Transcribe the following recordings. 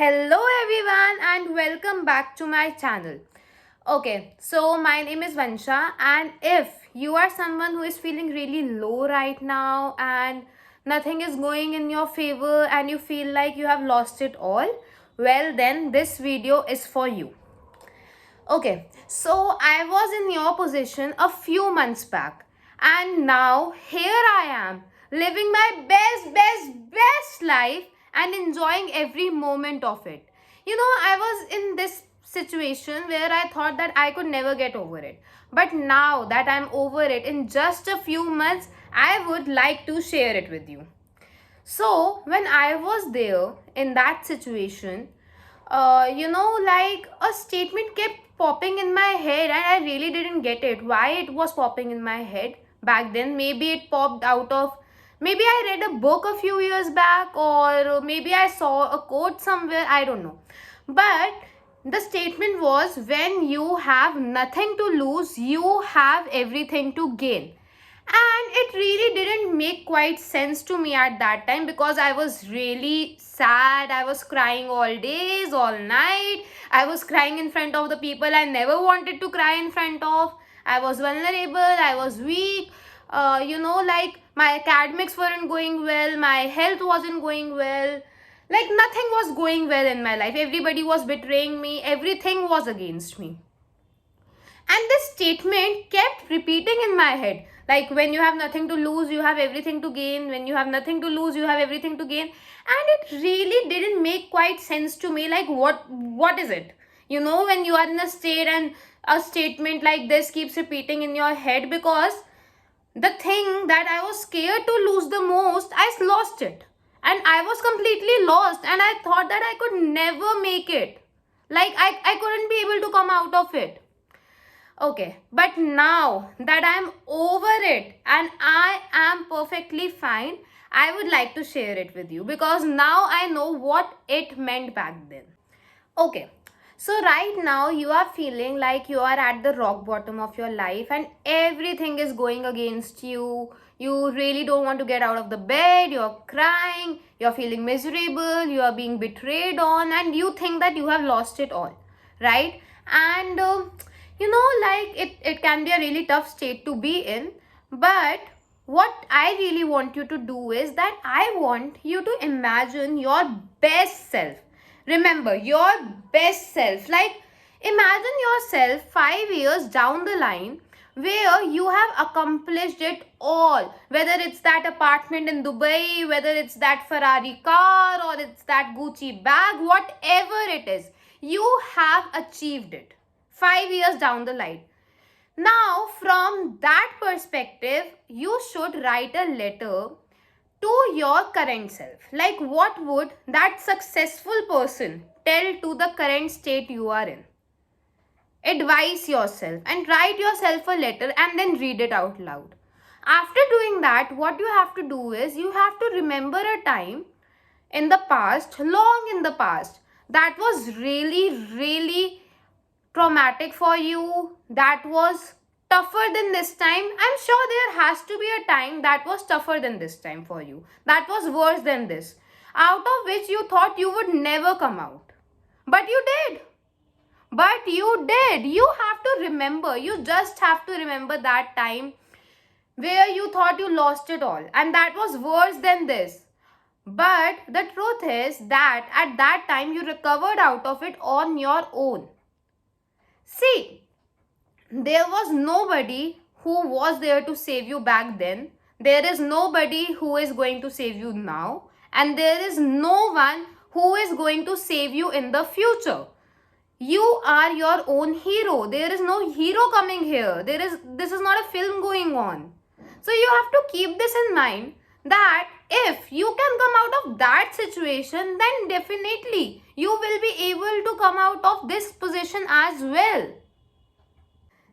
Hello everyone and welcome back to my channel. Okay, so my name is Vansha, and if you are someone who is feeling really low right now and nothing is going in your favor and you feel like you have lost it all, well then this video is for you. Okay, so I was in your position a few months back, and now here I am living my best life and enjoying every moment of it. I was in this situation where I thought that I could never get over it. But now that I'm over it in just a few months, I would like to share it with you. So, when I was there in that situation, like a statement kept popping in my head, and I really didn't get it. Why it was popping in my head back then? Maybe it popped out of, maybe I read a book a few years back, or maybe I saw a quote somewhere, I don't know. But the statement was, when you have nothing to lose, you have everything to gain. And it really didn't make quite sense to me at that time because I was really sad. I was crying all days, all night. I was crying in front of the people I never wanted to cry in front of. I was vulnerable, I was weak. Like my academics weren't going well, my health wasn't going well. Like nothing was going well in my life. Everybody was betraying me, everything was against me. And this statement kept repeating in my head. Like, when you have nothing to lose, you have everything to gain. When you have nothing to lose, you have everything to gain. And it really didn't make quite sense to me. Like, what is it? When you are in a state and a statement like this keeps repeating in your head, because the thing that I was scared to lose the most, I lost it. And I was completely lost. And I thought that I could never make it. Like, I couldn't be able to come out of it. Okay, but now that I'm over it and I am perfectly fine, I would like to share it with you because now I know what it meant back then. Okay, so right now you are feeling like you are at the rock bottom of your life and everything is going against you. You really don't want to get out of the bed, you're crying, you're feeling miserable, you are being betrayed on, and you think that you have lost it all, right? And like it can be a really tough state to be in, but what I really want you to do is that I want you to imagine your best self. Remember, your best self. Like, imagine yourself 5 years down the line where you have accomplished it all. Whether it's that apartment in Dubai, whether it's that Ferrari car, or it's that Gucci bag, whatever it is, you have achieved it 5 years down the line. Now, from that perspective, you should write a letter to your current self. Like, what would that successful person tell to the current state you are in? Advise yourself and write yourself a letter and then read it out loud. After doing that, what you have to do is you have to remember a time in the past, long in the past, that was really traumatic for you, that was tougher than this time. I'm sure there has to be a time that was tougher than this time for you, that was worse than this, out of which you thought you would never come out. But you did. You have to remember, you just have to remember that time where you thought you lost it all and that was worse than this. But the truth is that at that time you recovered out of it on your own. See, there was nobody who was there to save you back then. There is nobody who is going to save you now. And there is no one who is going to save you in the future. You are your own hero. There is no hero coming here. This is not a film going on. So you have to keep this in mind, that if you can come out of that situation, then definitely you will be able to come out of this position as well.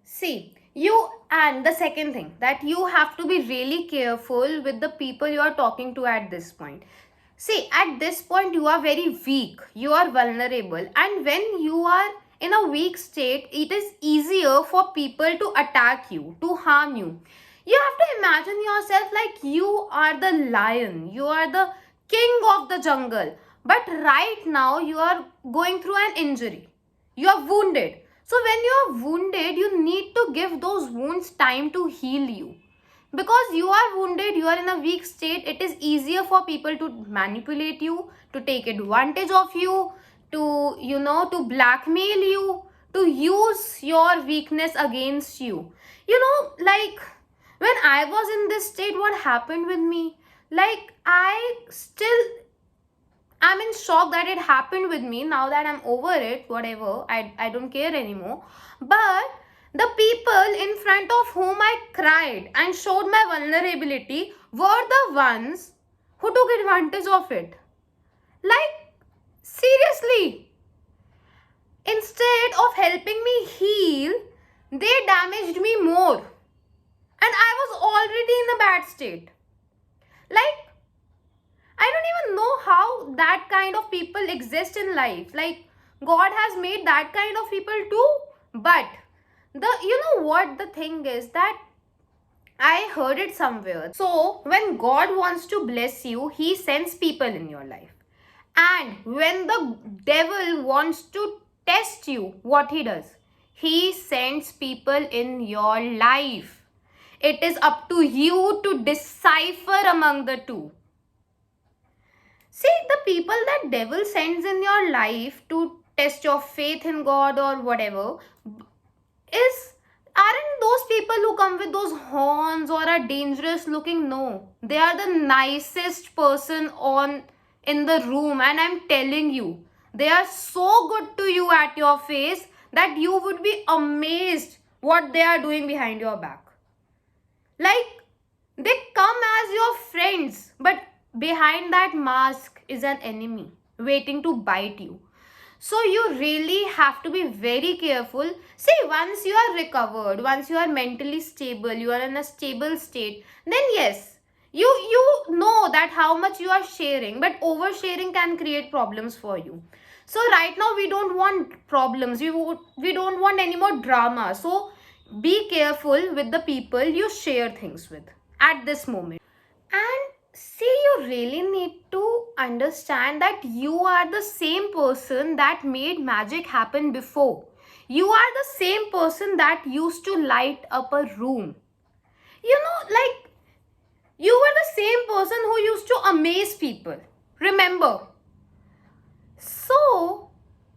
See, and the second thing, that you have to be really careful with the people you are talking to at this point. See, at this point, you are very weak, you are vulnerable, and when you are in a weak state, it is easier for people to attack you, to harm you. You have to imagine yourself like you are the lion, you are the king of the jungle, but right now you are going through an injury. You are wounded. So when you are wounded, you need to give those wounds time to heal you. Because you are wounded, you are in a weak state, it is easier for people to manipulate you, to take advantage of you, to, to blackmail you, to use your weakness against you. Like when I was in this state, what happened with me? Like, I'm in shock that it happened with me. Now that I'm over it, whatever, I don't care anymore. But the people in front of whom I cried and showed my vulnerability were the ones who took advantage of it. Like, seriously. Instead of helping me heal, they damaged me more. And I was already in a bad state. Like, I don't even know how that kind of people exist in life. Like, God has made that kind of people too. But the thing is that I heard it somewhere. So when God wants to bless you, He sends people in your life. And when the devil wants to test you, what he does? He sends people in your life. It is up to you to decipher among the two. See, the people that devil sends in your life to test your faith in God or whatever aren't those people who come with those horns or are dangerous looking. No, they are the nicest person on in the room, and I'm telling you, they are so good to you at your face that you would be amazed what they are doing behind your back. Like, they come as your friends, but behind that mask is an enemy waiting to bite you. So you really have to be very careful. See, once you are recovered, once you are mentally stable, you are in a stable state, then yes, you know that how much you are sharing, but oversharing can create problems for you. So right now we don't want problems. We don't want any more drama. So be careful with the people you share things with at this moment. And see, you really need to understand that you are the same person that made magic happen before. You are the same person that used to light up a room. Like, you were the same person who used to amaze people. Remember? So,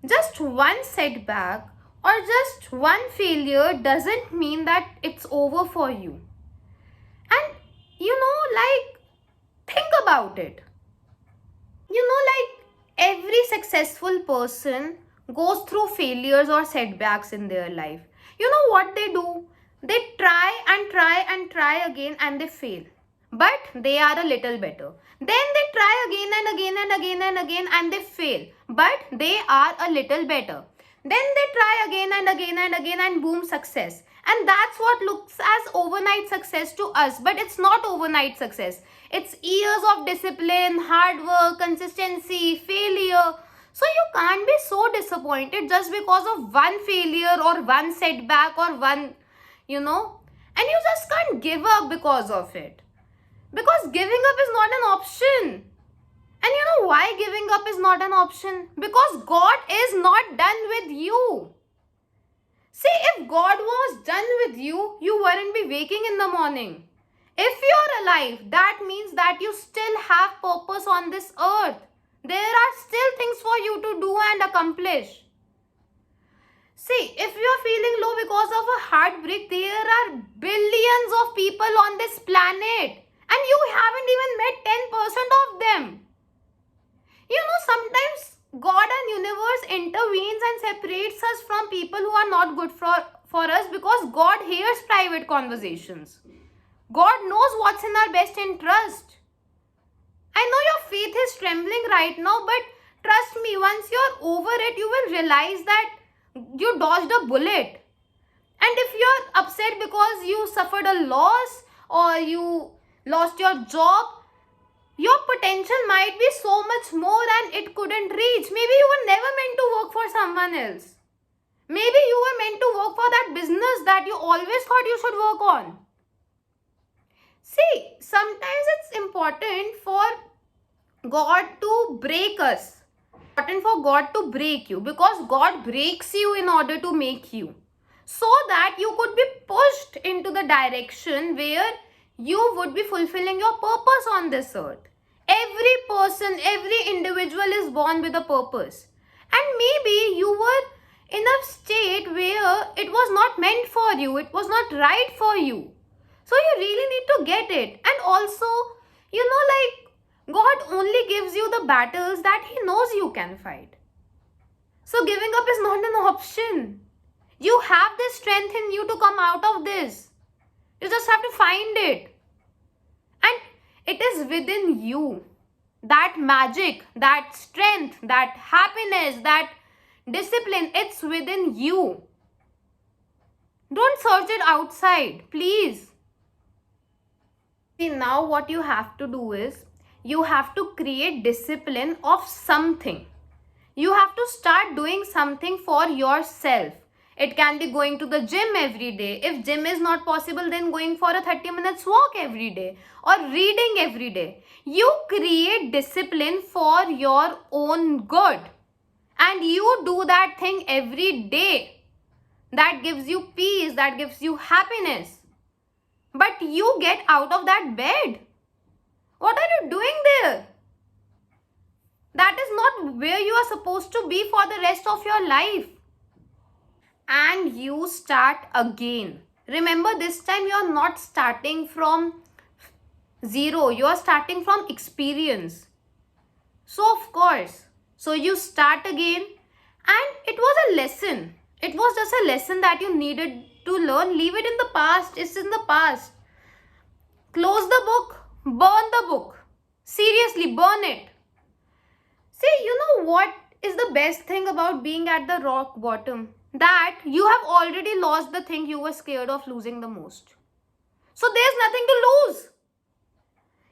just one setback or just one failure doesn't mean that it's over for you. And like, think about it. Like, every successful person goes through failures or setbacks in their life. You know what they do? They try and try and try again and they fail. But they are a little better. Then they try again and again and again and again and they fail. But they are a little better. Then they try again and again and again and boom, success. And that's what looks as overnight success to us. But it's not overnight success. It's years of discipline, hard work, consistency, failure. So you can't be so disappointed just because of one failure or one setback or one, and you just can't give up because of it. Because giving up is not an option. And you know why giving up is not an option? Because God is not done with you. See, if God was done with you, you wouldn't be waking in the morning. If you're alive, that means that you still have purpose on this earth. There are still things for you to do and accomplish. See, if you're feeling low because of a heartbreak, there are billions of people on this planet. And you haven't even met 10% of them. Sometimes God and universe intervenes and separates us from people who are not good for us because God hears private conversations. God knows what's in our best interest. I know your faith is trembling right now, but trust me, once you're over it, you will realize that you dodged a bullet. And if you're upset because you suffered a loss or you lost your job, your potential might be so much more and it couldn't reach. Maybe you were never meant to work for someone else. Maybe you were meant to work for that business that you always thought you should work on. See, sometimes it's important for God to break us important for God to break you, because God breaks you in order to make you, so that you could be pushed into the direction where you would be fulfilling your purpose on this earth. Every person, every individual is born with a purpose. And maybe you were in a state where it was not meant for you, it was not right for you. So you really need to get it. And also, like, God only gives you the battles that He knows you can fight. So giving up is not an option. You have this strength in you to come out of this. You just have to find it. And it is within you. That magic, that strength, that happiness, that discipline, it's within you. Don't search it outside, please. See, now what you have to do is, you have to create discipline of something. You have to start doing something for yourself. It can be going to the gym every day. If gym is not possible, then going for a 30 minutes walk every day, or reading every day. You create discipline for your own good. And you do that thing every day. That gives you peace, that gives you happiness. But you get out of that bed. What are you doing there? That is not where you are supposed to be for the rest of your life. And you start again. Remember, this time you are not starting from zero. You are starting from experience. So, of course, so you start again. And it was a lesson. It was just a lesson that you needed to learn. Leave it in the past. It's in the past. Close the book. Burn the book. Seriously, burn it. See, you know what is the best thing about being at the rock bottom? That you have already lost the thing you were scared of losing the most. So there's nothing to lose.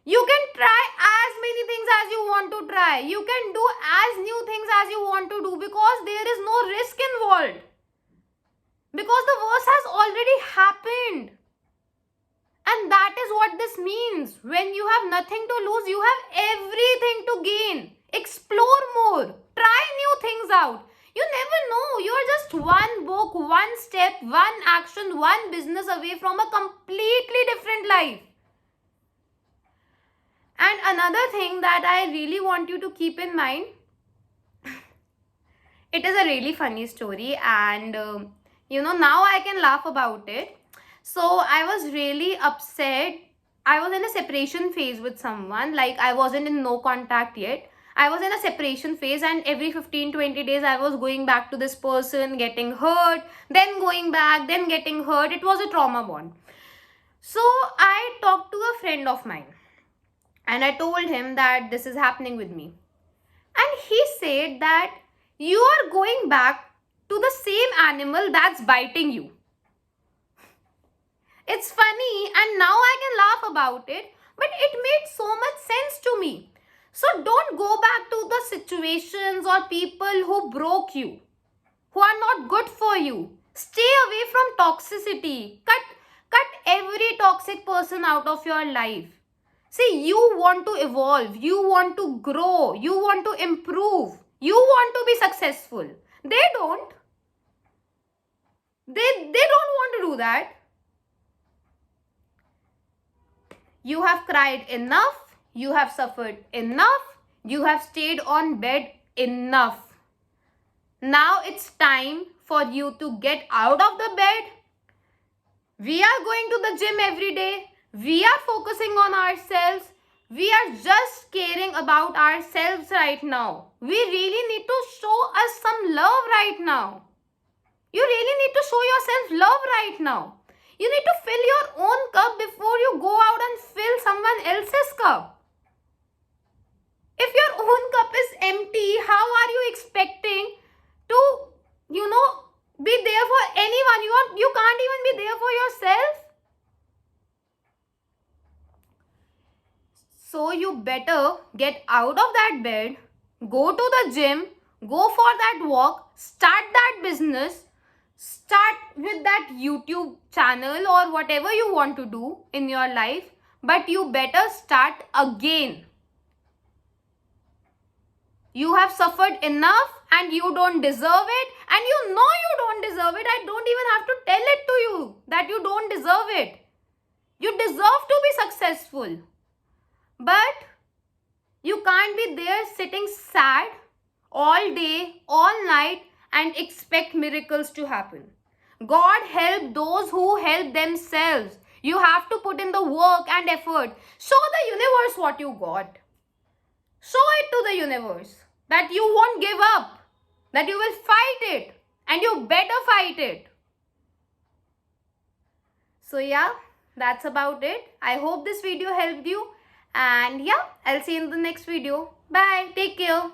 You can try as many things as you want to try. You can do as new things as you want to do, because there is no risk involved. Because the worst has already happened. And that is what this means. When you have nothing to lose, you have everything to gain. Explore more. Try new things out. You never know. You are just one book, one step, one action, one business away from a completely different life. And another thing that I really want you to keep in mind, it is a really funny story, and now I can laugh about it. So I was really upset. I was in a separation phase with someone. Like, I wasn't in no contact yet. I was in a separation phase, and every 15-20 days I was going back to this person, getting hurt, then going back, then getting hurt. It was a trauma bond. So I talked to a friend of mine, and I told him that this is happening with me. And he said that you are going back to the same animal that's biting you. It's funny, and now I can laugh about it, but it made so much sense to me. So don't go back to the situations or people who broke you, who are not good for you. Stay away from toxicity. Cut every toxic person out of your life. See, you want to evolve, you want to grow, you want to improve, you want to be successful. They don't. They don't want to do that. You have cried enough, you have suffered enough, you have stayed on bed enough. Now it's time for you to get out of the bed. We are going to the gym every day. We are focusing on ourselves. We are just caring about ourselves right now. We really need to show us some love right now. You really need to show yourself love right now. You need to fill your own cup before you go out and fill someone else's cup. If your own cup is empty, how are you expecting to, be there for anyone? You can't even be there for yourself. So you better get out of that bed, go to the gym, go for that walk, start that business, start with that YouTube channel or whatever you want to do in your life, but you better start again. You have suffered enough and you don't deserve it, and you know you don't deserve it. I don't even have to tell it to you that you don't deserve it. You deserve to be successful. But you can't be there sitting sad all day, all night, and expect miracles to happen. God help those who help themselves. You have to put in the work and effort. Show the universe what you got. Show it to the universe that you won't give up, that you will fight it, and you better fight it. So yeah, that's about it. I hope this video helped you. And yeah, I'll see you in the next video. Bye. Take care.